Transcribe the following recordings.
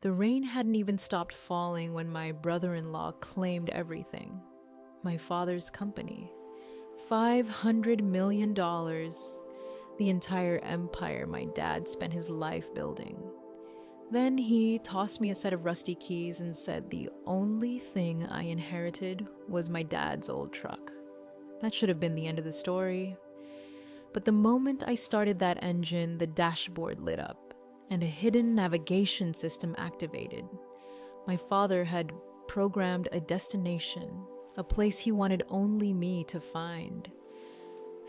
The rain hadn't even stopped falling when my brother-in-law claimed everything. My father's company. $500 million. The entire empire my dad spent his life building. Then he tossed me a set of rusty keys and said the only thing I inherited was my dad's old truck. That should have been the end of the story. But the moment I started that engine, the dashboard lit up, and a hidden navigation system activated. My father had programmed a destination, a place he wanted only me to find.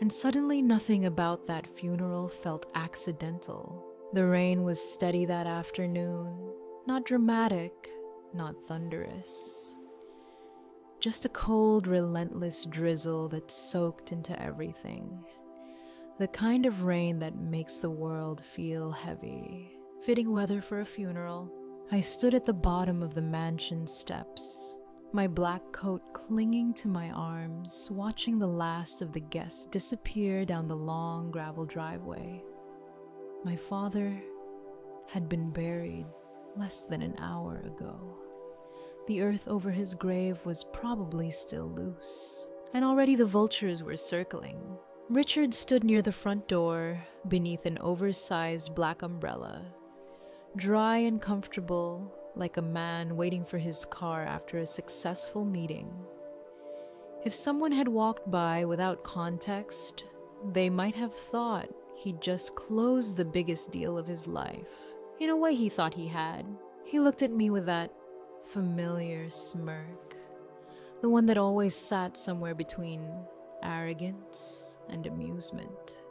And suddenly nothing about that funeral felt accidental. The rain was steady that afternoon, not dramatic, not thunderous. Just a cold, relentless drizzle that soaked into everything. The kind of rain that makes the world feel heavy. Fitting weather for a funeral. I stood at the bottom of the mansion steps, my black coat clinging to my arms, watching the last of the guests disappear down the long gravel driveway. My father had been buried less than an hour ago. The earth over his grave was probably still loose, and already the vultures were circling. Richard stood near the front door, beneath an oversized black umbrella, dry and comfortable, like a man waiting for his car after a successful meeting. If someone had walked by without context, they might have thought he'd just closed the biggest deal of his life. In a way, he thought he had. He looked at me with that familiar smirk, the one that always sat somewhere between arrogance and amusement.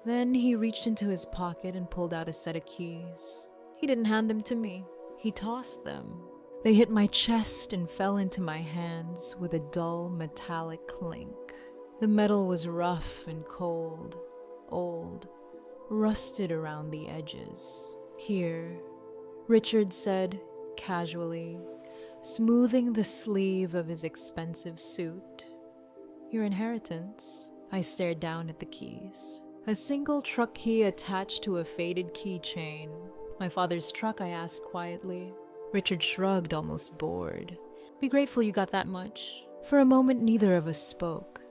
Then he reached into his pocket and pulled out a set of keys. He didn't hand them to me. He tossed them. They hit my chest and fell into my hands with a dull metallic clink. The metal was rough and cold, old, rusted around the edges. "Here," Richard said casually, smoothing the sleeve of his expensive suit. "Your inheritance." I stared down at the keys. A single truck key attached to a faded keychain. "My father's truck?" I asked quietly. Richard shrugged, almost bored. "Be grateful you got that much." For a moment, neither of us spoke.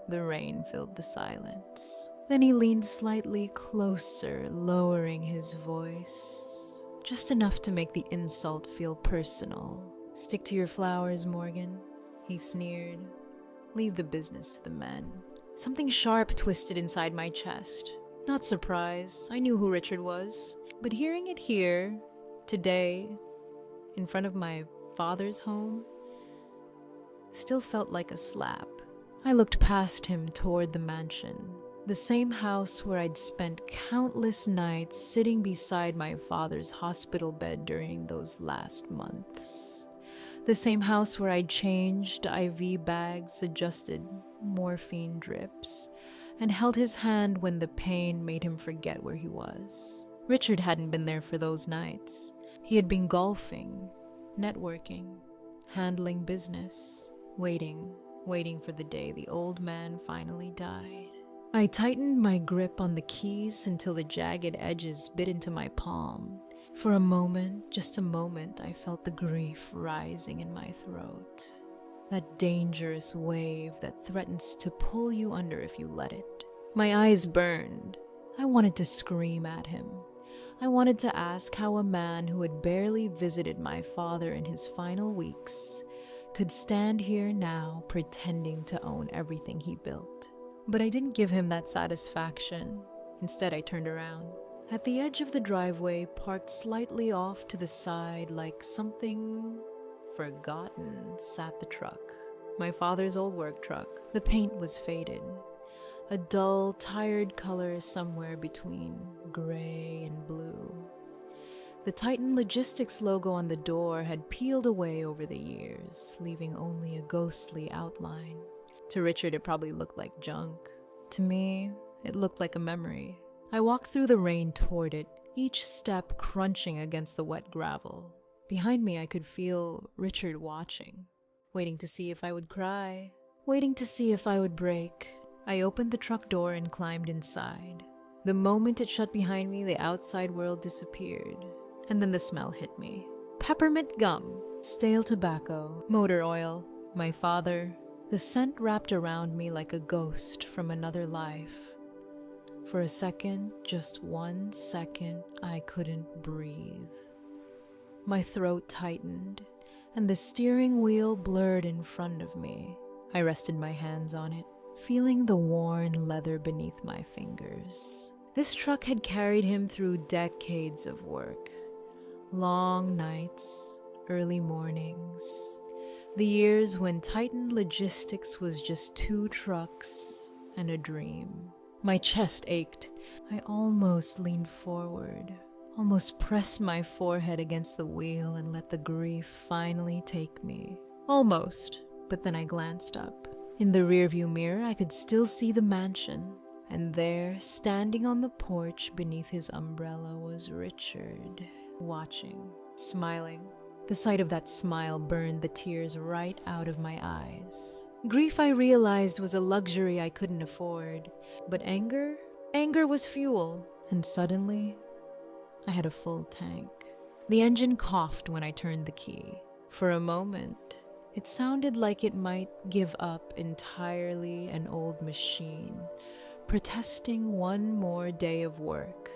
The rain filled the silence. Then he leaned slightly closer, lowering his voice, just enough to make the insult feel personal. "Stick to your flowers, Morgan," he sneered. "Leave the business to the men." Something sharp twisted inside my chest. Not surprise, I knew who Richard was. But hearing it here, today, in front of my father's home, still felt like a slap. I looked past him toward the mansion, the same house where I'd spent countless nights sitting beside my father's hospital bed during those last months. The same house where I'd changed IV bags, adjusted morphine drips, and held his hand when the pain made him forget where he was. Richard hadn't been there for those nights. He had been golfing, networking, handling business, waiting for the day the old man finally died. I tightened my grip on the keys until the jagged edges bit into my palm. For a moment, just a moment, I felt the grief rising in my throat. That dangerous wave that threatens to pull you under if you let it. My eyes burned. I wanted to scream at him. I wanted to ask how a man who had barely visited my father in his final weeks could stand here now pretending to own everything he built. But I didn't give him that satisfaction. Instead, I turned around. At the edge of the driveway, parked slightly off to the side like something forgotten, sat the truck. My father's old work truck. The paint was faded. A dull, tired color somewhere between gray and blue. The Titan Logistics logo on the door had peeled away over the years, leaving only a ghostly outline. To Richard, it probably looked like junk. To me, it looked like a memory. I walked through the rain toward it, each step crunching against the wet gravel. Behind me, I could feel Richard watching, waiting to see if I would cry, waiting to see if I would break. I opened the truck door and climbed inside. The moment it shut behind me, the outside world disappeared. And then the smell hit me. Peppermint gum, stale tobacco, motor oil, my father. The scent wrapped around me like a ghost from another life. For a second, just 1 second, I couldn't breathe. My throat tightened, and the steering wheel blurred in front of me. I rested my hands on it, feeling the worn leather beneath my fingers. This truck had carried him through decades of work. Long nights, early mornings. The years when Titan Logistics was just 2 trucks and a dream. My chest ached. I almost leaned forward, almost pressed my forehead against the wheel and let the grief finally take me. Almost, but then I glanced up. In the rearview mirror, I could still see the mansion. And there, standing on the porch beneath his umbrella, was Richard, watching, smiling. The sight of that smile burned the tears right out of my eyes. Grief, I realized, was a luxury I couldn't afford. But anger was fuel. And suddenly, I had a full tank. The engine coughed when I turned the key. For a moment, it sounded like it might give up entirely, an old machine, protesting one more day of work.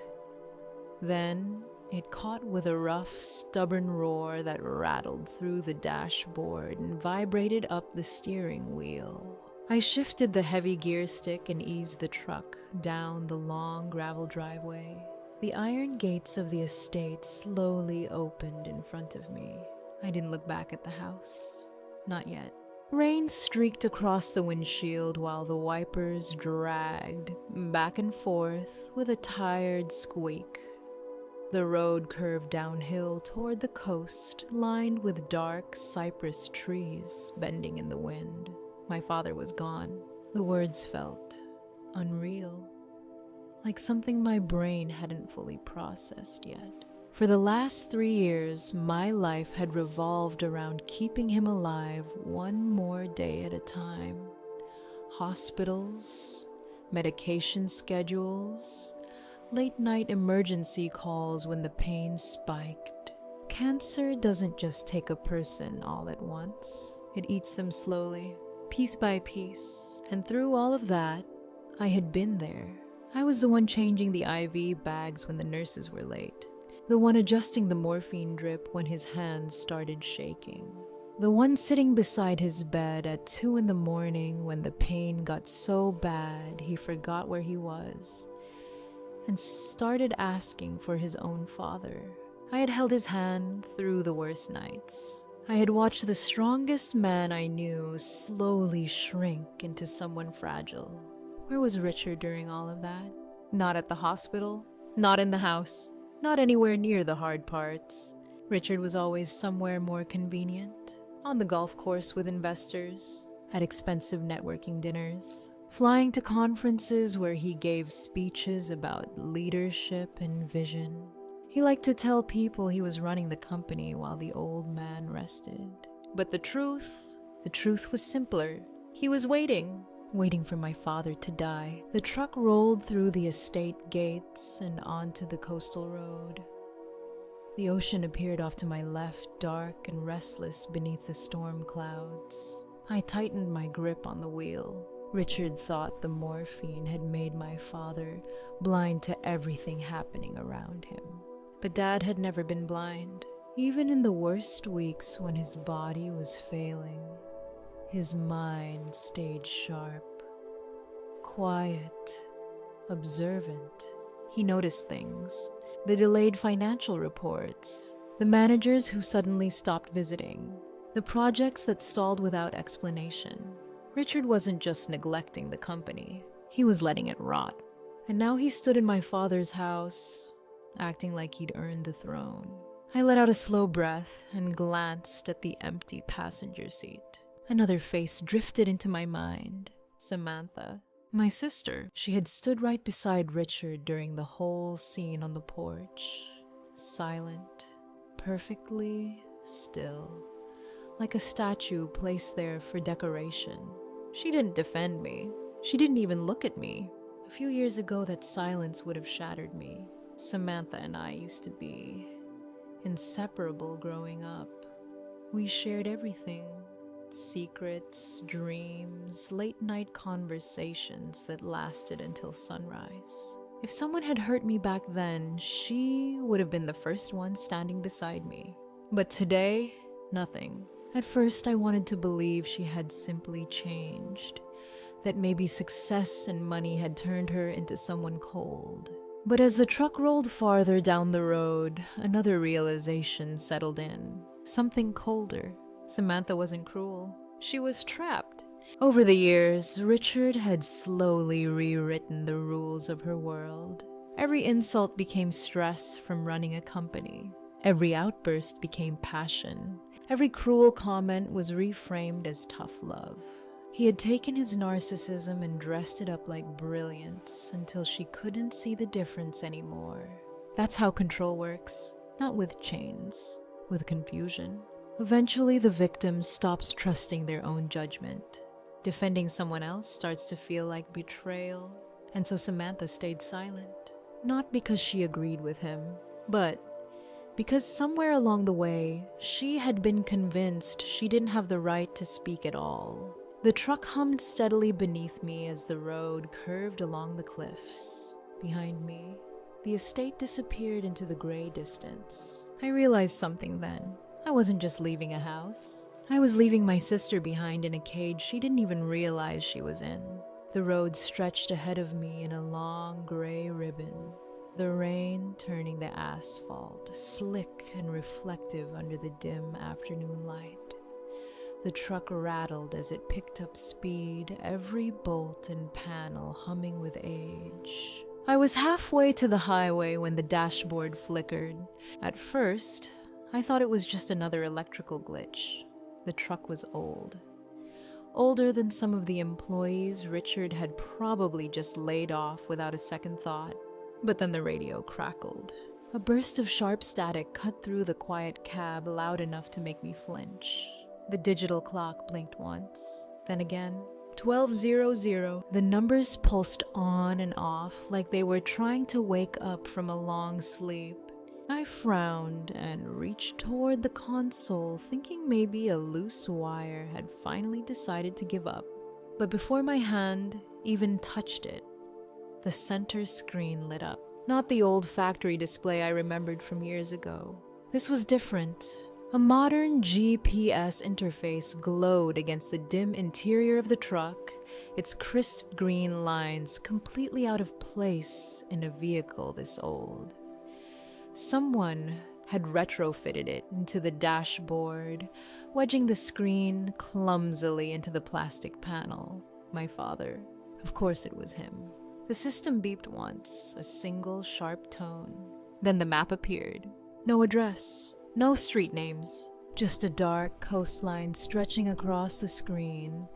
Then it caught with a rough, stubborn roar that rattled through the dashboard and vibrated up the steering wheel. I shifted the heavy gear stick and eased the truck down the long gravel driveway. The iron gates of the estate slowly opened in front of me. I didn't look back at the house. Not yet. Rain streaked across the windshield while the wipers dragged back and forth with a tired squeak. The road curved downhill toward the coast, lined with dark cypress trees bending in the wind. My father was gone. The words felt unreal, like something my brain hadn't fully processed yet. For the last 3 years, my life had revolved around keeping him alive one more day at a time. Hospitals, medication schedules, late-night emergency calls when the pain spiked. Cancer doesn't just take a person all at once. It eats them slowly, piece by piece. And through all of that, I had been there. I was the one changing the IV bags when the nurses were late. The one adjusting the morphine drip when his hands started shaking. The one sitting beside his bed at 2 a.m. when the pain got so bad he forgot where he was and started asking for his own father. I had held his hand through the worst nights. I had watched the strongest man I knew slowly shrink into someone fragile. Where was Richard during all of that? Not at the hospital, not in the house, not anywhere near the hard parts. Richard was always somewhere more convenient, on the golf course with investors, at expensive networking dinners, flying to conferences where he gave speeches about leadership and vision. He liked to tell people he was running the company while the old man rested. But the truth was simpler. He was waiting for my father to die. The truck rolled through the estate gates and onto the coastal road. The ocean appeared off to my left, dark and restless beneath the storm clouds. I tightened my grip on the wheel. Richard thought the morphine had made my father blind to everything happening around him. But Dad had never been blind. Even in the worst weeks when his body was failing, his mind stayed sharp, quiet, observant. He noticed things. The delayed financial reports, the managers who suddenly stopped visiting, the projects that stalled without explanation. Richard wasn't just neglecting the company, he was letting it rot. And now he stood in my father's house, acting like he'd earned the throne. I let out a slow breath and glanced at the empty passenger seat. Another face drifted into my mind. Samantha, my sister. She had stood right beside Richard during the whole scene on the porch, silent, perfectly still, like a statue placed there for decoration. She didn't defend me. She didn't even look at me. A few years ago, that silence would have shattered me. Samantha and I used to be inseparable growing up. We shared everything: secrets, dreams, late-night conversations that lasted until sunrise. If someone had hurt me back then, she would have been the first one standing beside me. But today, nothing. At first, I wanted to believe she had simply changed, that maybe success and money had turned her into someone cold. But as the truck rolled farther down the road, another realization settled in. Something colder. Samantha wasn't cruel. She was trapped. Over the years, Richard had slowly rewritten the rules of her world. Every insult became stress from running a company. Every outburst became passion. Every cruel comment was reframed as tough love. He had taken his narcissism and dressed it up like brilliance until she couldn't see the difference anymore. That's how control works. Not with chains, with confusion. Eventually, the victim stops trusting their own judgment. Defending someone else starts to feel like betrayal. And so Samantha stayed silent. Not because she agreed with him, but because somewhere along the way, she had been convinced she didn't have the right to speak at all. The truck hummed steadily beneath me as the road curved along the cliffs. Behind me, the estate disappeared into the gray distance. I realized something then. I wasn't just leaving a house. I was leaving my sister behind in a cage she didn't even realize she was in. The road stretched ahead of me in a long gray ribbon, the rain turning the asphalt slick and reflective under the dim afternoon light. The truck rattled as it picked up speed, every bolt and panel humming with age. I was halfway to the highway when the dashboard flickered. At first, I thought it was just another electrical glitch. The truck was old. Older than some of the employees Richard had probably just laid off without a second thought. But then the radio crackled. A burst of sharp static cut through the quiet cab loud enough to make me flinch. The digital clock blinked once, then again. 12:00. The numbers pulsed on and off like they were trying to wake up from a long sleep. I frowned and reached toward the console, thinking maybe a loose wire had finally decided to give up. But before my hand even touched it, the center screen lit up. Not the old factory display I remembered from years ago. This was different. A modern GPS interface glowed against the dim interior of the truck, its crisp green lines completely out of place in a vehicle this old. Someone had retrofitted it into the dashboard, wedging the screen clumsily into the plastic panel. My father. Of course it was him. The system beeped once, a single sharp tone. Then the map appeared. No address, no street names, just a dark coastline stretching across the screen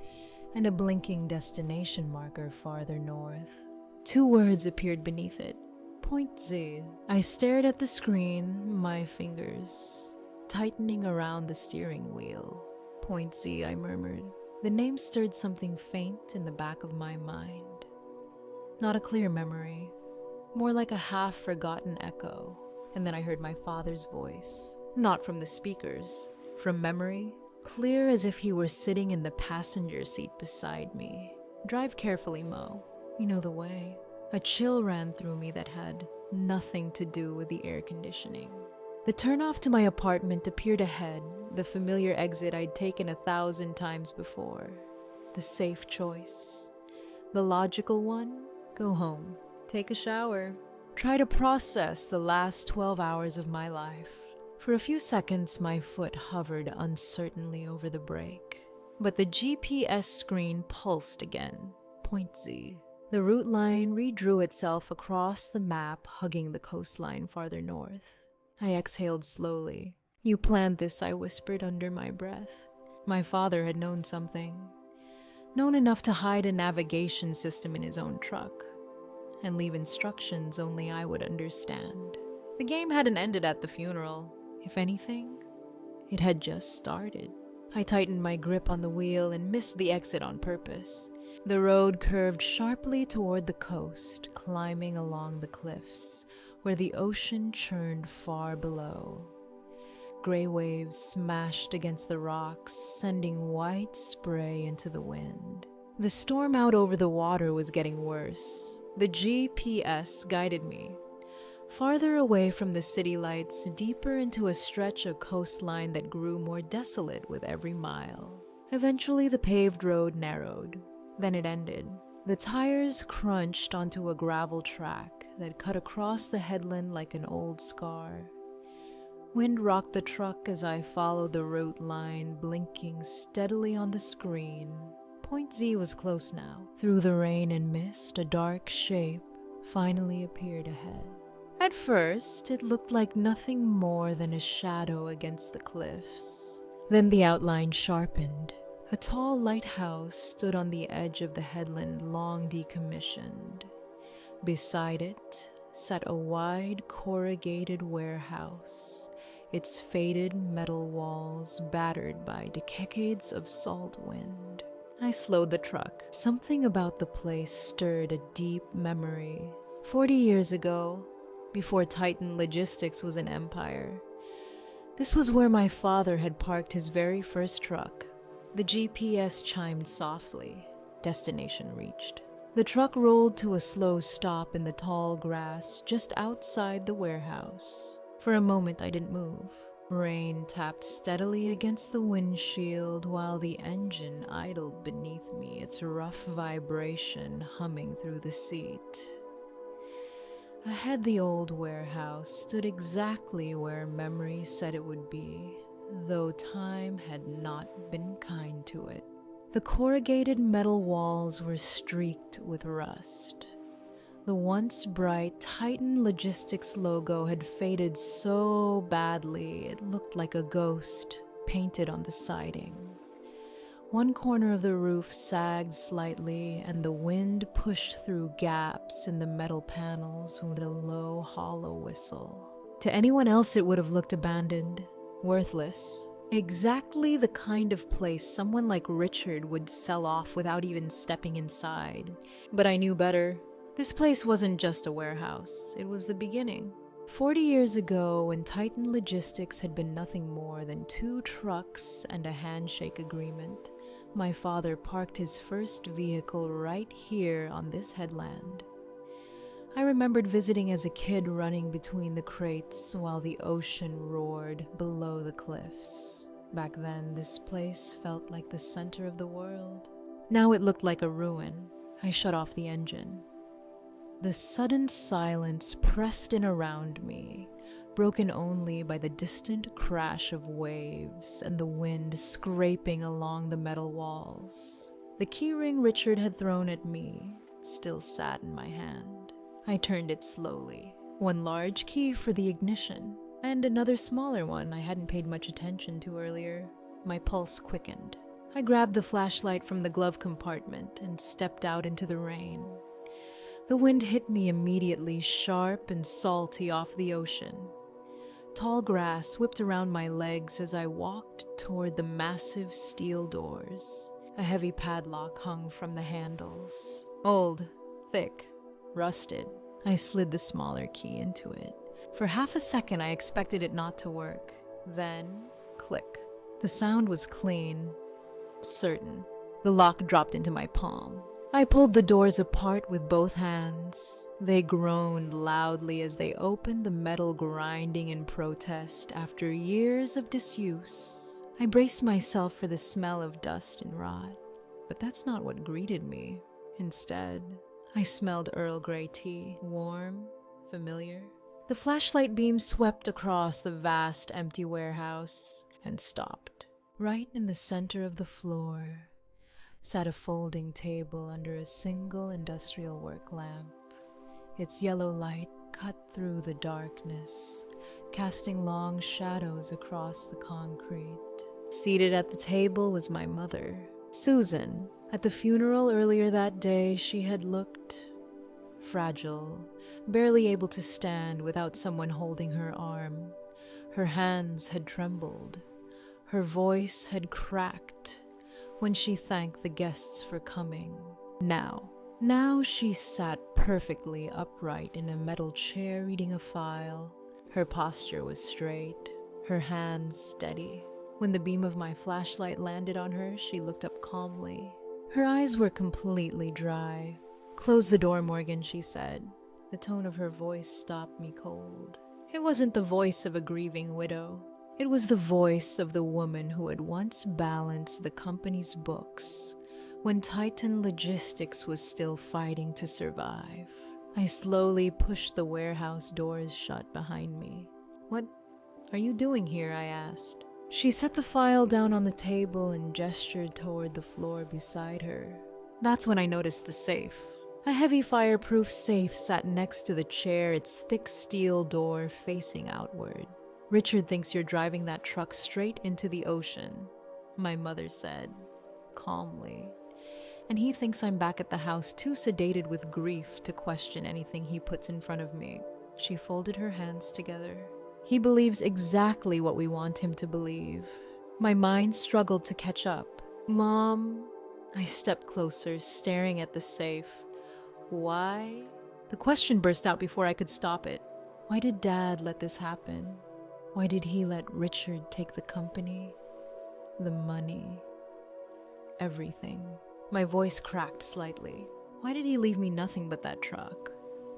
and a blinking destination marker farther north. 2 words appeared beneath it. Point Z. I stared at the screen, my fingers tightening around the steering wheel. Point Z, I murmured. The name stirred something faint in the back of my mind. Not a clear memory, more like a half-forgotten echo. And then I heard my father's voice, not from the speakers, from memory, clear as if he were sitting in the passenger seat beside me. Drive carefully, Mo. You know the way. A chill ran through me that had nothing to do with the air conditioning. The turnoff to my apartment appeared ahead, the familiar exit I'd taken 1,000 times before. The safe choice. The logical one? Go home. Take a shower. Try to process the last 12 hours of my life. For a few seconds, my foot hovered uncertainly over the brake. But the GPS screen pulsed again. Point Z. The route line redrew itself across the map, hugging the coastline farther north. I exhaled slowly. You planned this, I whispered under my breath. My father had known something. Known enough to hide a navigation system in his own truck and leave instructions only I would understand. The game hadn't ended at the funeral. If anything, it had just started. I tightened my grip on the wheel and missed the exit on purpose. The road curved sharply toward the coast, climbing along the cliffs, where the ocean churned far below. gray waves smashed against the rocks, sending white spray into the wind. The storm out over the water was getting worse. The GPS guided me farther away from the city lights, deeper into a stretch of coastline that grew more desolate with every mile. Eventually, the paved road narrowed. Then it ended. The tires crunched onto a gravel track that cut across the headland like an old scar. Wind rocked the truck as I followed the route line, blinking steadily on the screen. Point Z was close now. Through the rain and mist, a dark shape finally appeared ahead. At first, it looked like nothing more than a shadow against the cliffs. Then the outline sharpened. A tall lighthouse stood on the edge of the headland, long decommissioned. Beside it sat a wide, corrugated warehouse, its faded metal walls battered by decades of salt wind. I slowed the truck. Something about the place stirred a deep memory. 40 years ago, before Titan Logistics was an empire, this was where my father had parked his very first truck. The GPS chimed softly. Destination reached. The truck rolled to a slow stop in the tall grass just outside the warehouse. For a moment, I didn't move. Rain tapped steadily against the windshield while the engine idled beneath me, its rough vibration humming through the seat. Ahead, the old warehouse stood exactly where memory said it would be, though time had not been kind to it. The corrugated metal walls were streaked with rust. The once bright Titan Logistics logo had faded so badly it looked like a ghost painted on the siding. One corner of the roof sagged slightly, and the wind pushed through gaps in the metal panels with a low, hollow whistle. To anyone else, it would have looked abandoned, worthless. Exactly the kind of place someone like Richard would sell off without even stepping inside. But I knew better. This place wasn't just a warehouse. It was the beginning. 40 years ago, when Titan Logistics had been nothing more than 2 trucks and a handshake agreement, my father parked his first vehicle right here on this headland. I remembered visiting as a kid, running between the crates while the ocean roared below the cliffs. Back then, this place felt like the center of the world. Now it looked like a ruin. I shut off the engine. The sudden silence pressed in around me, broken only by the distant crash of waves and the wind scraping along the metal walls. The keyring Richard had thrown at me still sat in my hand. I turned it slowly. One large key for the ignition, and another smaller one I hadn't paid much attention to earlier. My pulse quickened. I grabbed the flashlight from the glove compartment and stepped out into the rain. The wind hit me immediately, sharp and salty off the ocean. Tall grass whipped around my legs as I walked toward the massive steel doors. A heavy padlock hung from the handles. Old, thick, rusted. I slid the smaller key into it. For half a second, I expected it not to work. Then, click. The sound was clean, certain. The lock dropped into my palm. I pulled the doors apart with both hands. They groaned loudly as they opened, the metal grinding in protest after years of disuse. I braced myself for the smell of dust and rot, but that's not what greeted me. Instead, I smelled Earl Grey tea, warm, familiar. The flashlight beam swept across the vast empty warehouse and stopped. Right in the center of the floor sat a folding table under a single industrial work lamp. Its yellow light cut through the darkness, casting long shadows across the concrete. Seated at the table was my mother, Susan. At the funeral earlier that day, she had looked fragile, barely able to stand without someone holding her arm. Her hands had trembled. Her voice had cracked when she thanked the guests for coming. Now she sat perfectly upright in a metal chair reading a file. Her posture was straight, her hands steady. When the beam of my flashlight landed on her, she looked up calmly. Her eyes were completely dry. "Close the door, Morgan," she said. The tone of her voice stopped me cold. It wasn't the voice of a grieving widow. It was the voice of the woman who had once balanced the company's books when Titan Logistics was still fighting to survive. I slowly pushed the warehouse doors shut behind me. "What are you doing here?" I asked. She set the file down on the table and gestured toward the floor beside her. That's when I noticed the safe. A heavy fireproof safe sat next to the chair, its thick steel door facing outward. "Richard thinks you're driving that truck straight into the ocean," my mother said, calmly. "And he thinks I'm back at the house too sedated with grief to question anything he puts in front of me." She folded her hands together. "He believes exactly what we want him to believe." My mind struggled to catch up. "Mom," I stepped closer, staring at the safe. "Why?" The question burst out before I could stop it. Why did Dad let this happen? Why did he let Richard take the company, the money, everything? My voice cracked slightly. Why did he leave me nothing but that truck?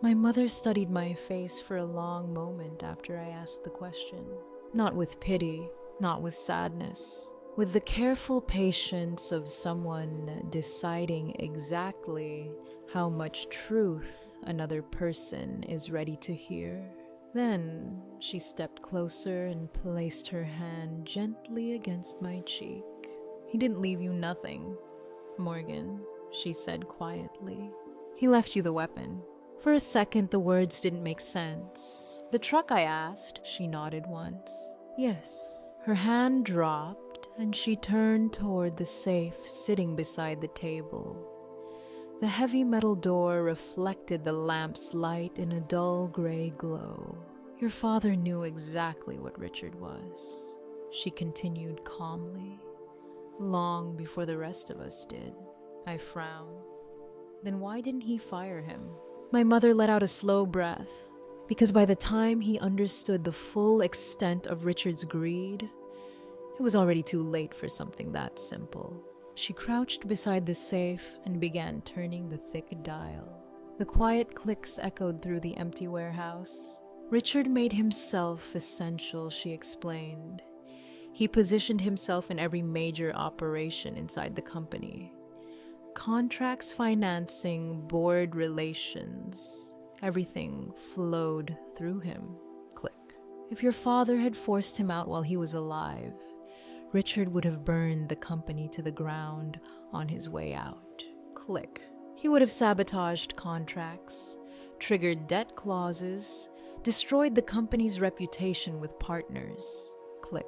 My mother studied my face for a long moment after I asked the question. Not with pity, not with sadness, with the careful patience of someone deciding exactly how much truth another person is ready to hear. Then she stepped closer and placed her hand gently against my cheek. "He didn't leave you nothing, Morgan," she said quietly. "He left you the weapon." For a second, the words didn't make sense. "The truck?" I asked. She nodded once. "Yes." Her hand dropped, and she turned toward the safe sitting beside the table. The heavy metal door reflected the lamp's light in a dull gray glow. "Your father knew exactly what Richard was," she continued calmly, "long before the rest of us did." I frowned. "Then why didn't he fire him?" My mother let out a slow breath. "Because by the time he understood the full extent of Richard's greed, it was already too late for something that simple." She crouched beside the safe and began turning the thick dial. The quiet clicks echoed through the empty warehouse. "Richard made himself essential," she explained. "He positioned himself in every major operation inside the company. Contracts, financing, board relations, everything flowed through him." Click. "If your father had forced him out while he was alive, Richard would have burned the company to the ground on his way out." Click. "He would have sabotaged contracts, triggered debt clauses, destroyed the company's reputation with partners." Click.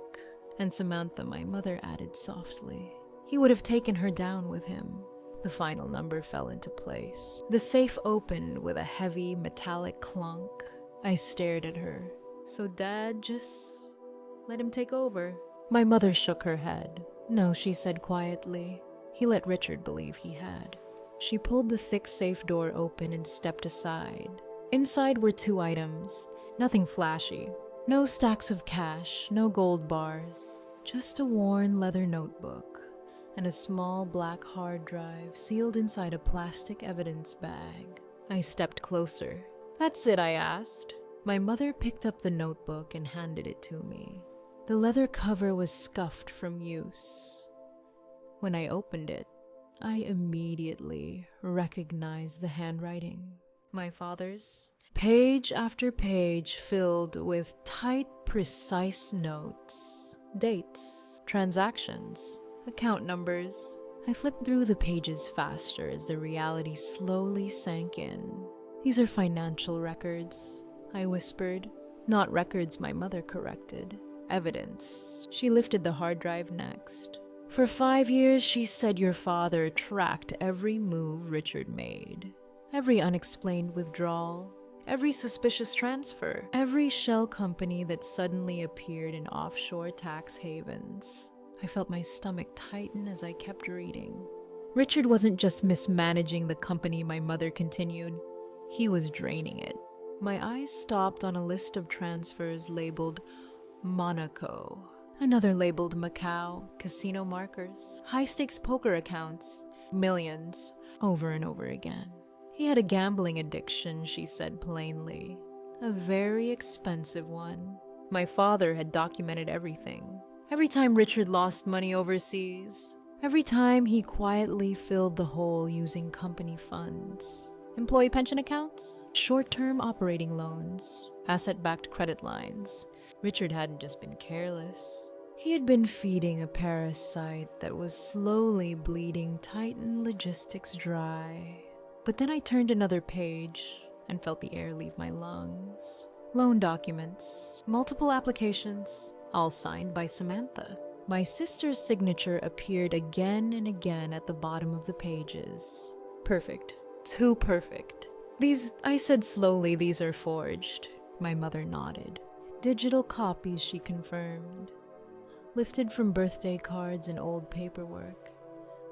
And Samantha, my mother, added softly, "He would have taken her down with him." The final number fell into place. The safe opened with a heavy metallic clunk. I stared at her. "So Dad just let him take over?" My mother shook her head. "No," she said quietly. "He let Richard believe he had." She pulled the thick safe door open and stepped aside. Inside were 2 items, nothing flashy. No stacks of cash, no gold bars. Just a worn leather notebook and a small black hard drive sealed inside a plastic evidence bag. I stepped closer. "That's it?" I asked. My mother picked up the notebook and handed it to me. The leather cover was scuffed from use. When I opened it, I immediately recognized the handwriting. My father's. Page after page filled with tight, precise notes, dates, transactions, account numbers. I flipped through the pages faster as the reality slowly sank in. "These are financial records," I whispered. "Not records," my mother corrected. "Evidence." She lifted the hard drive next. "For 5 years, she said your father tracked every move Richard made. Every unexplained withdrawal, every suspicious transfer, every shell company that suddenly appeared in offshore tax havens." I felt my stomach tighten as I kept reading. "Richard wasn't just mismanaging the company," my mother continued. "He was draining it." My eyes stopped on a list of transfers labeled Monaco. Another labeled Macau, casino markers, high-stakes poker accounts, millions, over and over again. He had a gambling addiction, she said plainly. A very expensive one. My father had documented everything. Every time Richard lost money overseas, every time he quietly filled the hole using company funds, employee pension accounts, short-term operating loans, asset-backed credit lines. Richard hadn't just been careless. He had been feeding a parasite that was slowly bleeding Titan Logistics dry. But then I turned another page and felt the air leave my lungs. Loan documents, multiple applications, all signed by Samantha. My sister's signature appeared again and again at the bottom of the pages. Perfect. Too perfect. I said slowly, these are forged. My mother nodded. Digital copies, she confirmed. Lifted from birthday cards and old paperwork,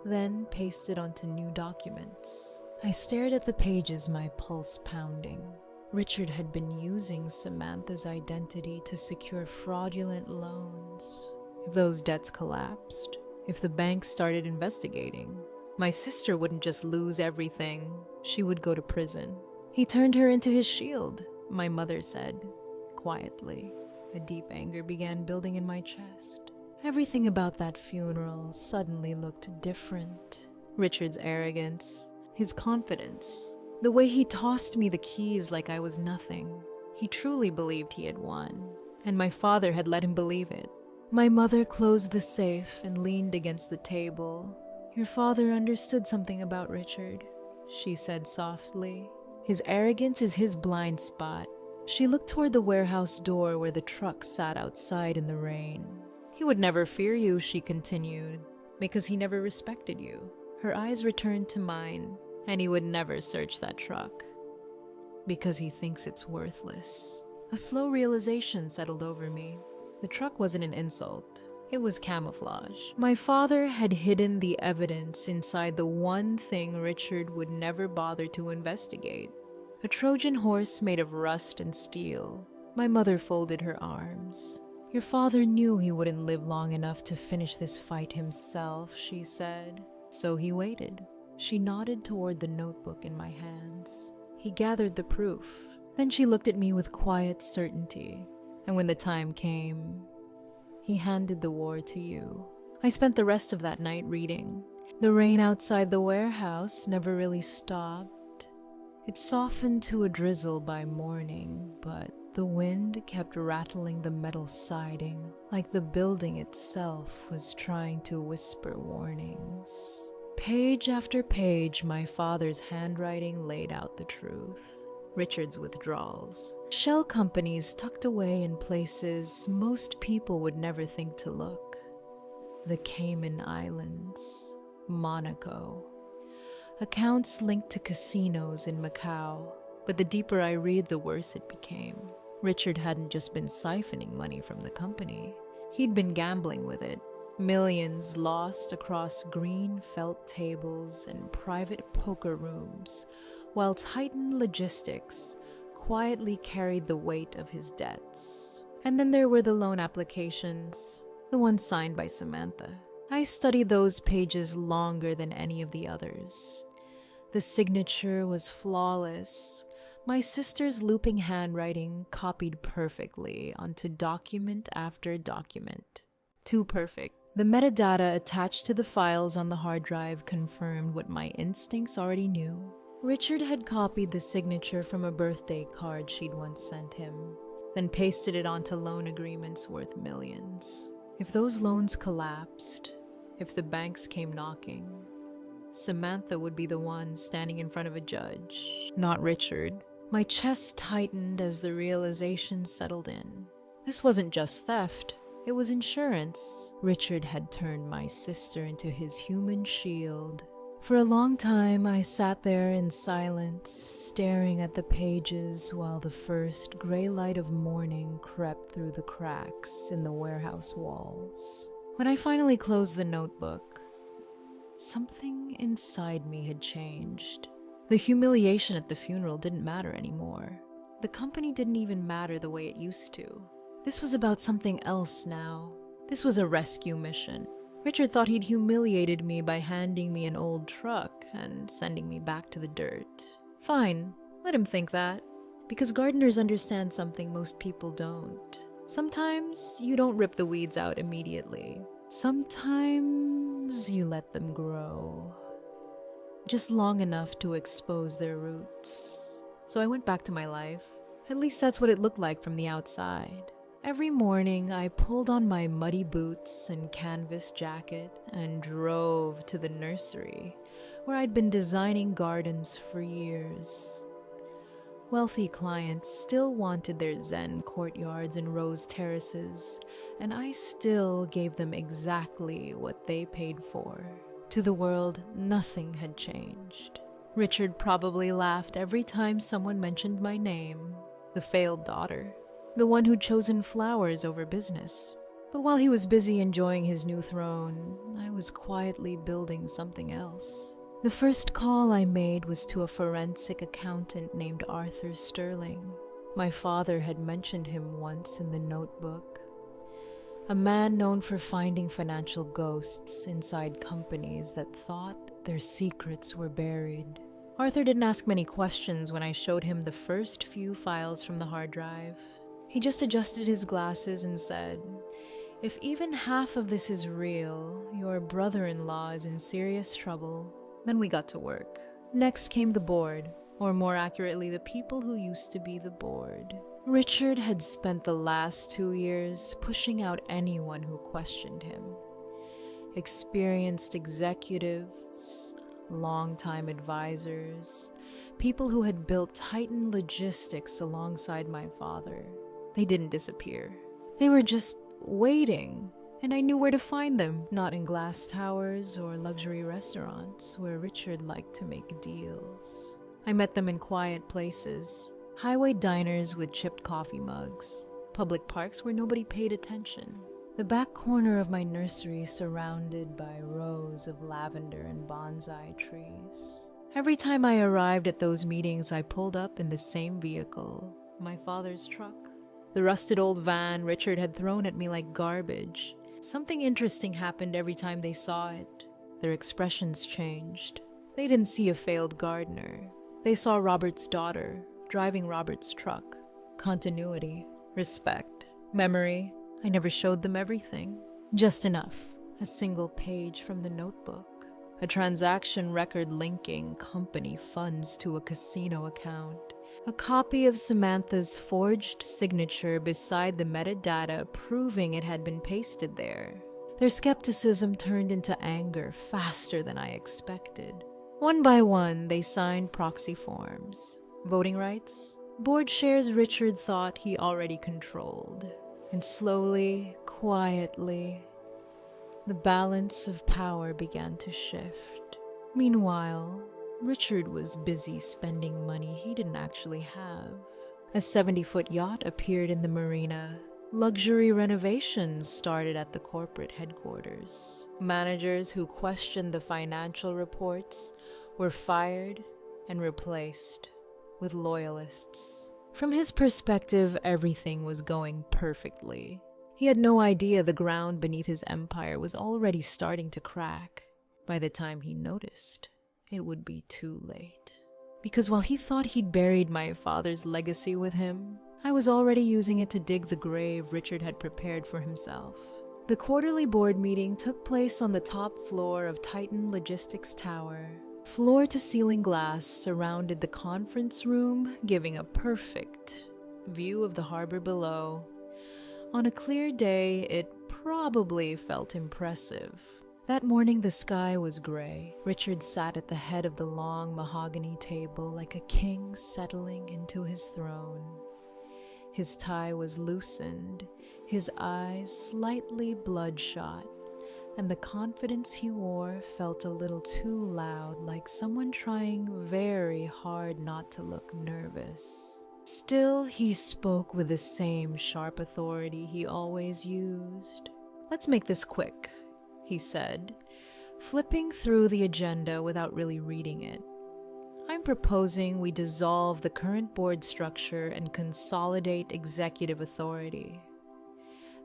then pasted onto new documents. I stared at the pages, my pulse pounding. Richard had been using Samantha's identity to secure fraudulent loans. If those debts collapsed, if the bank started investigating, my sister wouldn't just lose everything, she would go to prison. He turned her into his shield, my mother said, quietly. A deep anger began building in my chest. Everything about that funeral suddenly looked different. Richard's arrogance, his confidence, the way he tossed me the keys like I was nothing. He truly believed he had won, and my father had let him believe it. My mother closed the safe and leaned against the table. Your father understood something about Richard, she said softly. His arrogance is his blind spot. She looked toward the warehouse door where the truck sat outside in the rain. He would never fear you, she continued, because he never respected you. Her eyes returned to mine, and he would never search that truck, because he thinks it's worthless. A slow realization settled over me. The truck wasn't an insult. It was camouflage. My father had hidden the evidence inside the one thing Richard would never bother to investigate. A Trojan horse made of rust and steel. My mother folded her arms. Your father knew he wouldn't live long enough to finish this fight himself, she said. So he waited. She nodded toward the notebook in my hands. He gathered the proof. Then she looked at me with quiet certainty. And when the time came, he handed the war to you. I spent the rest of that night reading. The rain outside the warehouse never really stopped. It softened to a drizzle by morning, but the wind kept rattling the metal siding like the building itself was trying to whisper warnings. Page after page, my father's handwriting laid out the truth. Richard's withdrawals. Shell companies tucked away in places most people would never think to look. The Cayman Islands, Monaco. Accounts linked to casinos in Macau. But the deeper I read, the worse it became. Richard hadn't just been siphoning money from the company. He'd been gambling with it. Millions lost across green felt tables and private poker rooms, while Titan Logistics quietly carried the weight of his debts. And then there were the loan applications, the ones signed by Samantha. I studied those pages longer than any of the others. The signature was flawless. My sister's looping handwriting copied perfectly onto document after document. Too perfect. The metadata attached to the files on the hard drive confirmed what my instincts already knew. Richard had copied the signature from a birthday card she'd once sent him, then pasted it onto loan agreements worth millions. If those loans collapsed, if the banks came knocking, Samantha would be the one standing in front of a judge, not Richard. My chest tightened as the realization settled in. This wasn't just theft, it was insurance. Richard had turned my sister into his human shield. For a long time, I sat there in silence, staring at the pages while the first gray light of morning crept through the cracks in the warehouse walls. When I finally closed the notebook, something inside me had changed. The humiliation at the funeral didn't matter anymore. The company didn't even matter the way it used to. This was about something else now. This was a rescue mission. Richard thought he'd humiliated me by handing me an old truck and sending me back to the dirt. Fine, let him think that. Because gardeners understand something most people don't. Sometimes you don't rip the weeds out immediately. Sometimes you let them grow. Just long enough to expose their roots. So I went back to my life. At least that's what it looked like from the outside. Every morning, I pulled on my muddy boots and canvas jacket and drove to the nursery, where I'd been designing gardens for years. Wealthy clients still wanted their zen courtyards and rose terraces, and I still gave them exactly what they paid for. To the world, nothing had changed. Richard probably laughed every time someone mentioned my name, the failed daughter, the one who'd chosen flowers over business. But while he was busy enjoying his new throne, I was quietly building something else. The first call I made was to a forensic accountant named Arthur Sterling. My father had mentioned him once in the notebook. A man known for finding financial ghosts inside companies that thought their secrets were buried. Arthur didn't ask many questions when I showed him the first few files from the hard drive. He just adjusted his glasses and said, "If even half of this is real, your brother-in-law is in serious trouble." Then we got to work. Next came the board, or more accurately, the people who used to be the board. Richard had spent the last 2 years pushing out anyone who questioned him. Experienced executives, longtime advisors, people who had built Titan Logistics alongside my father. They didn't disappear. They were just waiting. And I knew where to find them, not in glass towers or luxury restaurants where Richard liked to make deals. I met them in quiet places, highway diners with chipped coffee mugs, public parks where nobody paid attention, the back corner of my nursery surrounded by rows of lavender and bonsai trees. Every time I arrived at those meetings, I pulled up in the same vehicle, my father's truck. The rusted old van Richard had thrown at me like garbage. Something interesting happened every time they saw it. Their expressions changed. They didn't see a failed gardener. They saw Robert's daughter, driving Robert's truck. Continuity, respect, memory. I never showed them everything. Just enough. A single page from the notebook. A transaction record linking company funds to a casino account. A copy of Samantha's forged signature beside the metadata proving it had been pasted there. Their skepticism turned into anger faster than I expected. One by one, they signed proxy forms. Voting rights? Board shares Richard thought he already controlled. And slowly, quietly, the balance of power began to shift. Meanwhile, Richard was busy spending money he didn't actually have. A 70-foot yacht appeared in the marina. Luxury renovations started at the corporate headquarters. Managers who questioned the financial reports were fired and replaced with loyalists. From his perspective, everything was going perfectly. He had no idea the ground beneath his empire was already starting to crack. By the time he noticed, it would be too late. Because while he thought he'd buried my father's legacy with him, I was already using it to dig the grave Richard had prepared for himself. The quarterly board meeting took place on the top floor of Titan Logistics Tower. Floor-to-ceiling glass surrounded the conference room, giving a perfect view of the harbor below. On a clear day, it probably felt impressive. That morning, the sky was gray. Richard sat at the head of the long mahogany table like a king settling into his throne. His tie was loosened, his eyes slightly bloodshot, and the confidence he wore felt a little too loud, like someone trying very hard not to look nervous. Still, he spoke with the same sharp authority he always used. "Let's make this quick," he said, flipping through the agenda without really reading it. "I'm proposing we dissolve the current board structure and consolidate executive authority.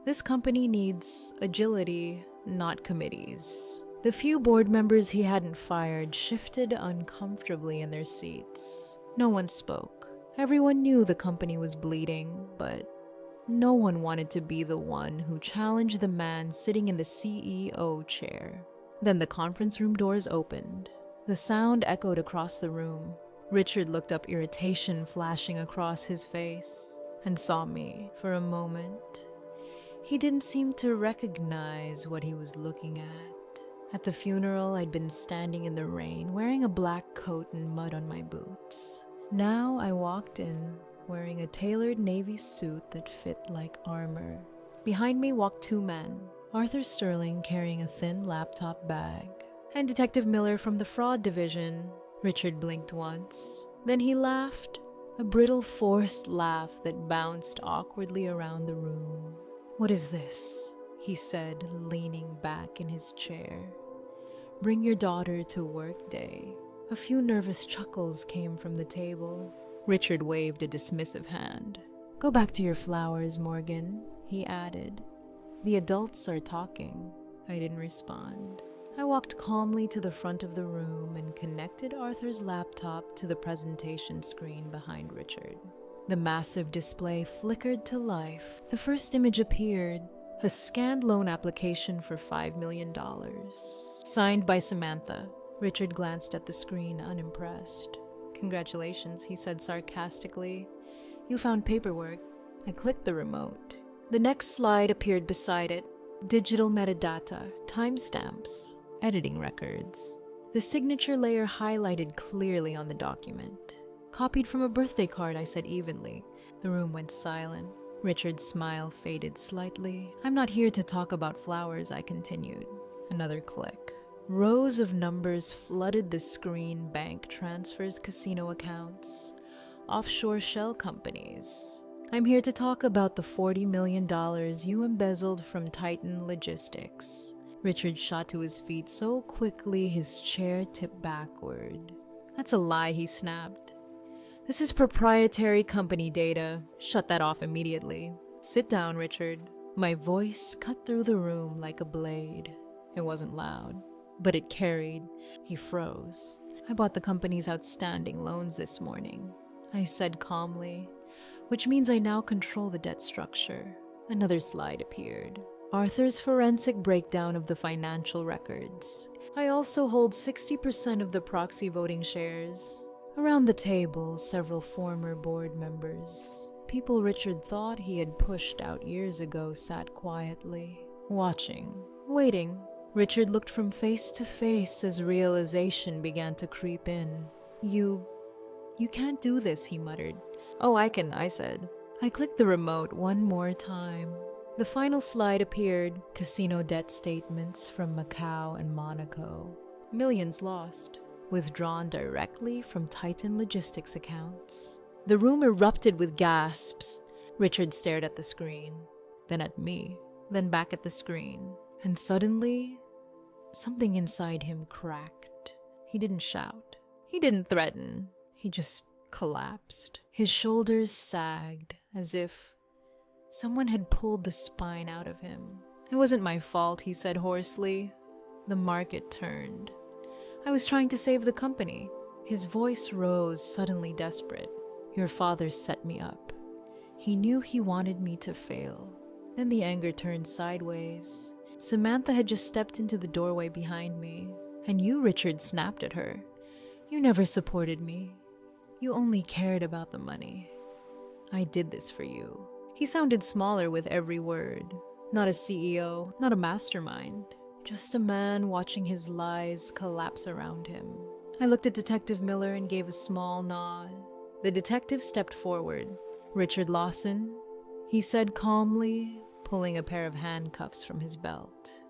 This company needs agility, not committees. The few board members he hadn't fired shifted uncomfortably in their seats. No one spoke. Everyone knew the company was bleeding, but no one wanted to be the one who challenged the man sitting in the CEO chair. Then the conference room doors opened. The sound echoed across the room. Richard looked up, irritation flashing across his face, and saw me for a moment. He didn't seem to recognize what he was looking at. At the funeral, I'd been standing in the rain, wearing a black coat and mud on my boots. Now I walked in, wearing a tailored navy suit that fit like armor. Behind me walked two men, Arthur Sterling carrying a thin laptop bag, and Detective Miller from the fraud division. Richard blinked once. Then he laughed, a brittle, forced laugh that bounced awkwardly around the room. "What is this?" he said, leaning back in his chair. "Bring your daughter to work day." A few nervous chuckles came from the table. Richard waved a dismissive hand. "Go back to your flowers, Morgan," he added. "The adults are talking." I didn't respond. I walked calmly to the front of the room and connected Arthur's laptop to the presentation screen behind Richard. The massive display flickered to life. The first image appeared, a scanned loan application for $5 million. Signed by Samantha. Richard glanced at the screen, unimpressed. "Congratulations," he said sarcastically. "You found paperwork." I clicked the remote. The next slide appeared beside it. Digital metadata, timestamps, editing records. The signature layer highlighted clearly on the document. "Copied from a birthday card," I said evenly. The room went silent. Richard's smile faded slightly. "I'm not here to talk about flowers," I continued. Another click. Rows of numbers flooded the screen: bank transfers, casino accounts, offshore shell companies. "I'm here to talk about the $40 million you embezzled from Titan Logistics." Richard shot to his feet so quickly his chair tipped backward. "That's a lie," he snapped. "This is proprietary company data. Shut that off immediately." "Sit down, Richard." My voice cut through the room like a blade. It wasn't loud, but it carried. He froze. "I bought the company's outstanding loans this morning," I said calmly, "which means I now control the debt structure." Another slide appeared. Arthur's forensic breakdown of the financial records. "I also hold 60% of the proxy voting shares." Around the table, several former board members, people Richard thought he had pushed out years ago, sat quietly, watching, waiting. Richard looked from face to face as realization began to creep in. You can't do this," he muttered. "Oh, I can," I said. I clicked the remote one more time. The final slide appeared. Casino debt statements from Macau and Monaco. Millions lost. Withdrawn directly from Titan Logistics accounts. The room erupted with gasps. Richard stared at the screen, then at me, then back at the screen. And suddenly, something inside him cracked. He didn't shout. He didn't threaten. He just collapsed. His shoulders sagged as if someone had pulled the spine out of him. "It wasn't my fault," he said hoarsely. The market turned. "I was trying to save the company." His voice rose, suddenly desperate. "Your father set me up. He knew he wanted me to fail." Then the anger turned sideways. Samantha had just stepped into the doorway behind me. "And you," Richard snapped at her. "You never supported me. You only cared about the money. I did this for you." He sounded smaller with every word. Not a CEO, not a mastermind. Just a man watching his lies collapse around him. I looked at Detective Miller and gave a small nod. The detective stepped forward. "Richard Lawson," he said calmly, pulling a pair of handcuffs from his belt.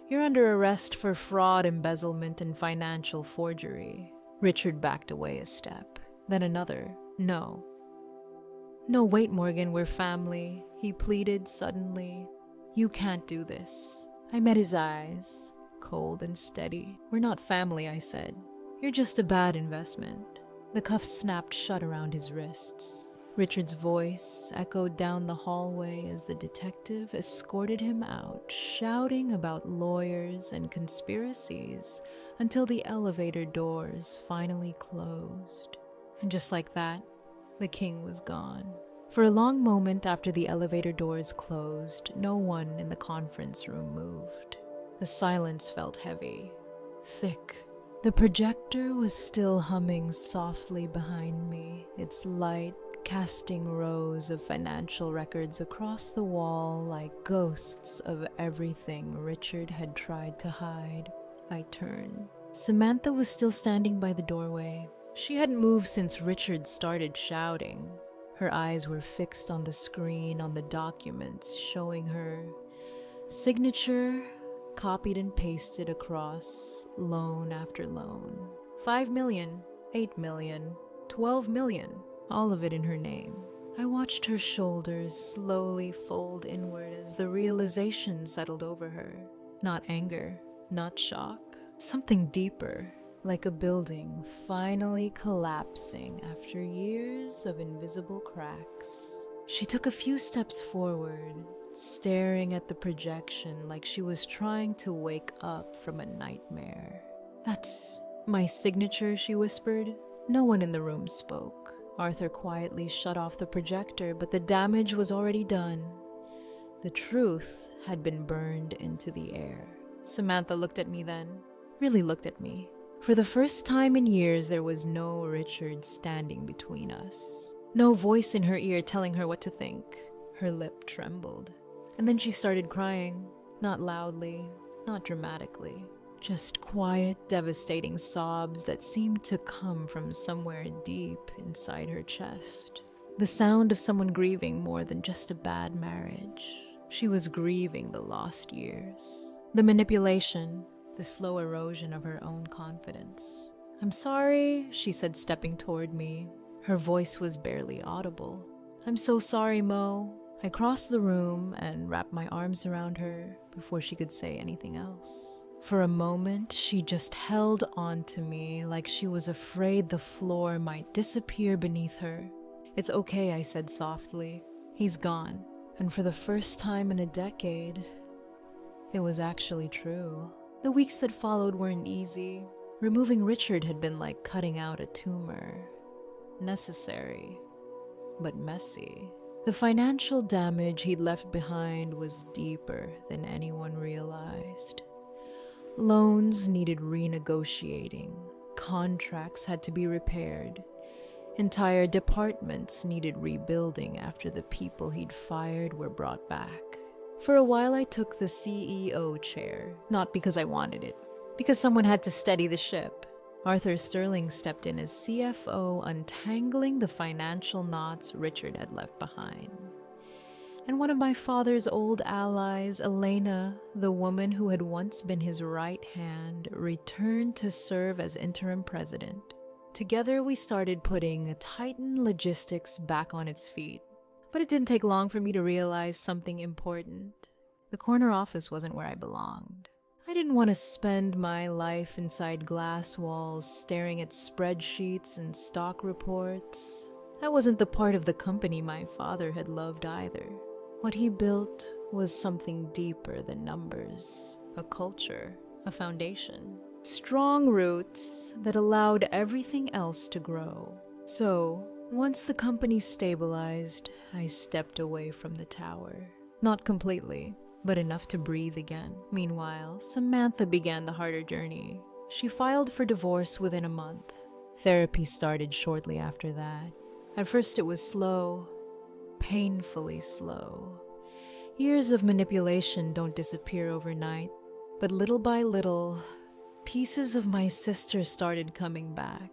"You're under arrest for fraud, embezzlement, and financial forgery." Richard backed away a step, then another. No, wait, Morgan, we're family," he pleaded suddenly. "You can't do this." I met his eyes, cold and steady. "We're not family," I said. "You're just a bad investment." The cuffs snapped shut around his wrists. Richard's voice echoed down the hallway as the detective escorted him out, shouting about lawyers and conspiracies until the elevator doors finally closed. And just like that, the king was gone. For a long moment after the elevator doors closed, no one in the conference room moved. The silence felt heavy, thick. The projector was still humming softly behind me, its light casting rows of financial records across the wall like ghosts of everything Richard had tried to hide. I turned. Samantha was still standing by the doorway. She hadn't moved since Richard started shouting. Her eyes were fixed on the screen on the documents, showing her signature copied and pasted across loan after loan. 5 million, 8 million, 12 million. All of it in her name. I watched her shoulders slowly fold inward as the realization settled over her. Not anger, not shock. Something deeper, like a building finally collapsing after years of invisible cracks. She took a few steps forward, staring at the projection like she was trying to wake up from a nightmare. "That's my signature," she whispered. No one in the room spoke. Arthur quietly shut off the projector, but the damage was already done. The truth had been burned into the air. Samantha looked at me then, really looked at me. For the first time in years, there was no Richard standing between us. No voice in her ear telling her what to think. Her lip trembled. And then she started crying. Not loudly, not dramatically. Just quiet, devastating sobs that seemed to come from somewhere deep inside her chest. The sound of someone grieving more than just a bad marriage. She was grieving the lost years, the manipulation, the slow erosion of her own confidence. "I'm sorry," she said, stepping toward me. Her voice was barely audible. "I'm so sorry, Mo." I crossed the room and wrapped my arms around her before she could say anything else. For a moment, she just held on to me like she was afraid the floor might disappear beneath her. "It's okay," I said softly. "He's gone." And for the first time in a decade, it was actually true. The weeks that followed weren't easy. Removing Richard had been like cutting out a tumor. Necessary, but messy. The financial damage he'd left behind was deeper than anyone realized. Loans needed renegotiating. Contracts had to be repaired. Entire departments needed rebuilding after the people he'd fired were brought back. For a while, I took the CEO chair, not because I wanted it, because someone had to steady the ship. Arthur Sterling stepped in as CFO, untangling the financial knots Richard had left behind. And one of my father's old allies, Elena, the woman who had once been his right hand, returned to serve as interim president. Together, we started putting Titan Logistics back on its feet. But it didn't take long for me to realize something important. The corner office wasn't where I belonged. I didn't want to spend my life inside glass walls staring at spreadsheets and stock reports. That wasn't the part of the company my father had loved either. What he built was something deeper than numbers, a culture, a foundation. Strong roots that allowed everything else to grow. So, once the company stabilized, I stepped away from the tower. Not completely, but enough to breathe again. Meanwhile, Samantha began the harder journey. She filed for divorce within a month. Therapy started shortly after that. At first it was slow, painfully slow. Years of manipulation don't disappear overnight, but little by little, pieces of my sister started coming back.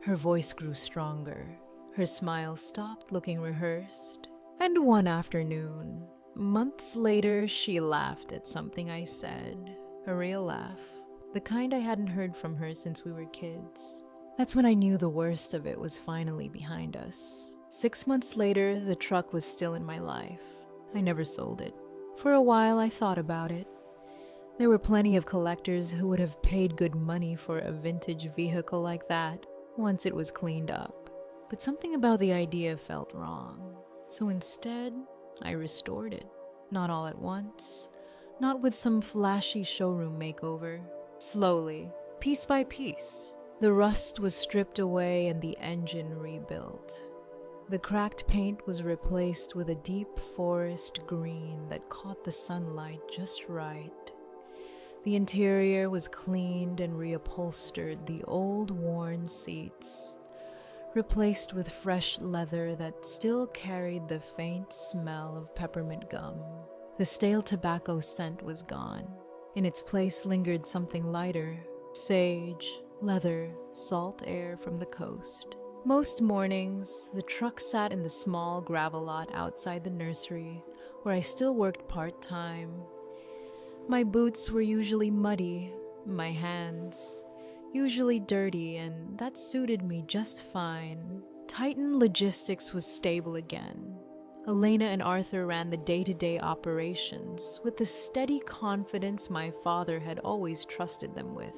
Her voice grew stronger. Her smile stopped looking rehearsed. And one afternoon, months later, she laughed at something I said. A real laugh. The kind I hadn't heard from her since we were kids. That's when I knew the worst of it was finally behind us. 6 months later, the truck was still in my life. I never sold it. For a while, I thought about it. There were plenty of collectors who would have paid good money for a vintage vehicle like that once it was cleaned up. But something about the idea felt wrong. So instead, I restored it. Not all at once, not with some flashy showroom makeover. Slowly, piece by piece. The rust was stripped away and the engine rebuilt. The cracked paint was replaced with a deep forest green that caught the sunlight just right. The interior was cleaned and reupholstered, the old worn seats replaced with fresh leather that still carried the faint smell of peppermint gum. The stale tobacco scent was gone. In its place lingered something lighter: sage, leather, salt air from the coast. Most mornings, the truck sat in the small gravel lot outside the nursery, where I still worked part-time. My boots were usually muddy, my hands usually dirty, and that suited me just fine. Titan Logistics was stable again. Elena and Arthur ran the day-to-day operations with the steady confidence my father had always trusted them with.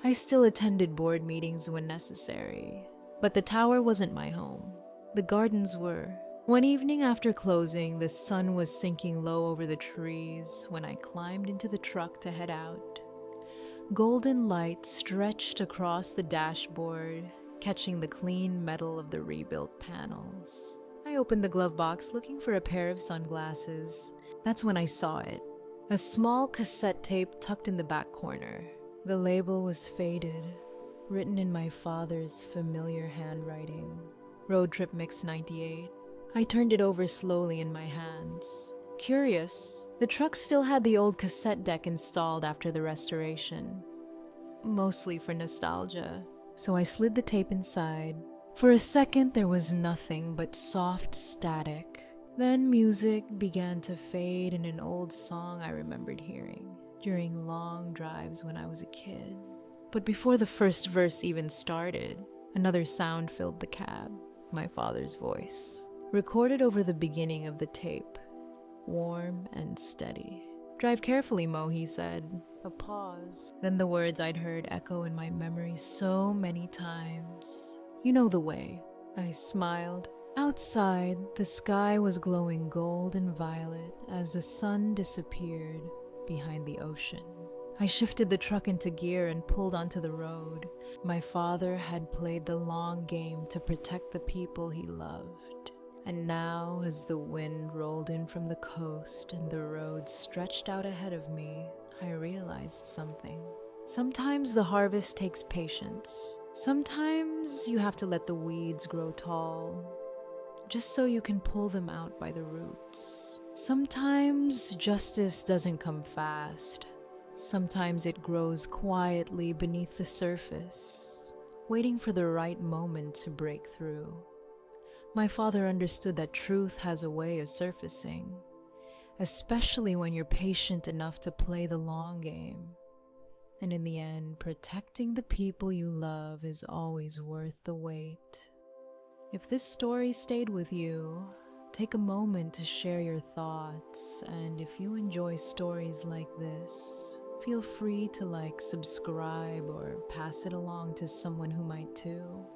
I still attended board meetings when necessary, but the tower wasn't my home. The gardens were. One evening after closing, the sun was sinking low over the trees when I climbed into the truck to head out. Golden light stretched across the dashboard, catching the clean metal of the rebuilt panels. I opened the glove box looking for a pair of sunglasses. That's when I saw it. A small cassette tape tucked in the back corner. The label was faded, written in my father's familiar handwriting. Road Trip Mix 98. I turned it over slowly in my hands. Curious, the truck still had the old cassette deck installed after the restoration. Mostly for nostalgia. So I slid the tape inside. For a second, there was nothing but soft static. Then music began to fade in an old song I remembered hearing during long drives when I was a kid. But before the first verse even started, another sound filled the cab. My father's voice, recorded over the beginning of the tape, warm and steady. "Drive carefully, Mo," he said. A pause. Then the words I'd heard echo in my memory so many times. "You know the way." I smiled. Outside, the sky was glowing gold and violet as the sun disappeared behind the ocean. I shifted the truck into gear and pulled onto the road. My father had played the long game to protect the people he loved. And now, as the wind rolled in from the coast and the road stretched out ahead of me, I realized something. Sometimes the harvest takes patience. Sometimes you have to let the weeds grow tall, just so you can pull them out by the roots. Sometimes justice doesn't come fast. Sometimes it grows quietly beneath the surface, waiting for the right moment to break through. My father understood that truth has a way of surfacing, especially when you're patient enough to play the long game. And in the end, protecting the people you love is always worth the wait. If this story stayed with you, take a moment to share your thoughts, and if you enjoy stories like this, feel free to subscribe or pass it along to someone who might too.